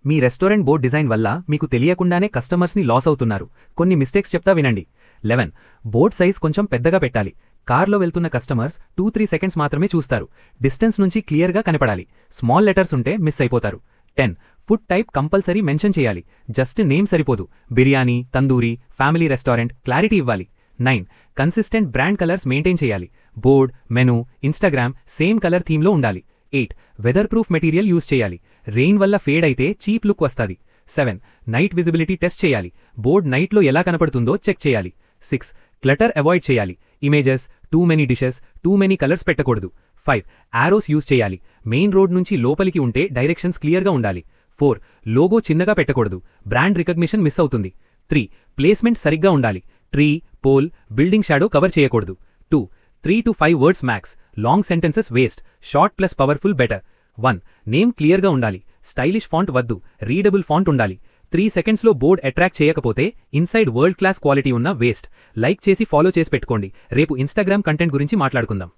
మీ restaurant board design వల్ల మీకు తెలియకుండానే కస్టమర్స్ని లాస్ అవుతున్నారు. కొన్ని మిస్టేక్స్ చెప్తా వినండి. 11. బోర్డ్ సైజ్ కొంచెం పెద్దగా పెట్టాలి. కార్లో వెళ్తున్న కస్టమర్స్ 2-3 సెకండ్స్ మాత్రమే చూస్తారు. డిస్టెన్స్ నుంచి క్లియర్గా కనపడాలి. స్మాల్ లెటర్స్ ఉంటే మిస్ అయిపోతారు. 10. ఫుడ్ టైప్ కంపల్సరీ మెన్షన్ చేయాలి. జస్ట్ నేమ్ సరిపోదు. Biryani, tandoori, family restaurant clarity ఇవ్వాలి. 9. కన్సిస్టెంట్ బ్రాండ్ కలర్స్ మెయింటైన్ చేయాలి. Board, menu, Instagram same colour థీమ్లో ఉండాలి. 8. వెదర్ ప్రూఫ్ మెటీరియల్ యూజ్ చేయాలి. రెయిన్ వల్ల ఫేడ్ అయితే చీప్ లుక్ వస్తుంది. 7. నైట్ విజిబిలిటీ టెస్ట్ చేయాలి. బోర్డ్ నైట్లో ఎలా కనపడుతుందో చెక్ చేయాలి. 6. క్లటర్ అవాయిడ్ చేయాలి. Images, too many dishes, too many colours పెట్టకూడదు. 5. ఆరోస్ యూజ్ చేయాలి. మెయిన్ రోడ్ నుంచి లోపలికి ఉంటే డైరెక్షన్స్ క్లియర్గా ఉండాలి. 4. లోగో చిన్నగా పెట్టకూడదు. బ్రాండ్ రికగ్నిషన్ మిస్ అవుతుంది. 3. ప్లేస్మెంట్ సరిగ్గా ఉండాలి. Tree, pole, building shadow cover చేయకూడదు. 2. 3 to 5 words max. Long sentences waste. Short plus powerful better. 1. Name క్లియర్గా ఉండాలి. స్టైలిష్ ఫాంట్ వద్దు. రీడబుల్ ఫాంట్ ఉండాలి. 3 సెకండ్స్లో బోర్డ్ అట్రాక్ట్ చేయకపోతే ఇన్సైడ్ వరల్డ్ క్లాస్ క్వాలిటీ ఉన్న వేస్ట్. లైక్ చేసి ఫాలో చేసి పెట్టుకోండి. రేపు ఇన్స్టాగ్రామ్ కంటెంట్ గురించి మాట్లాడుకుందాం.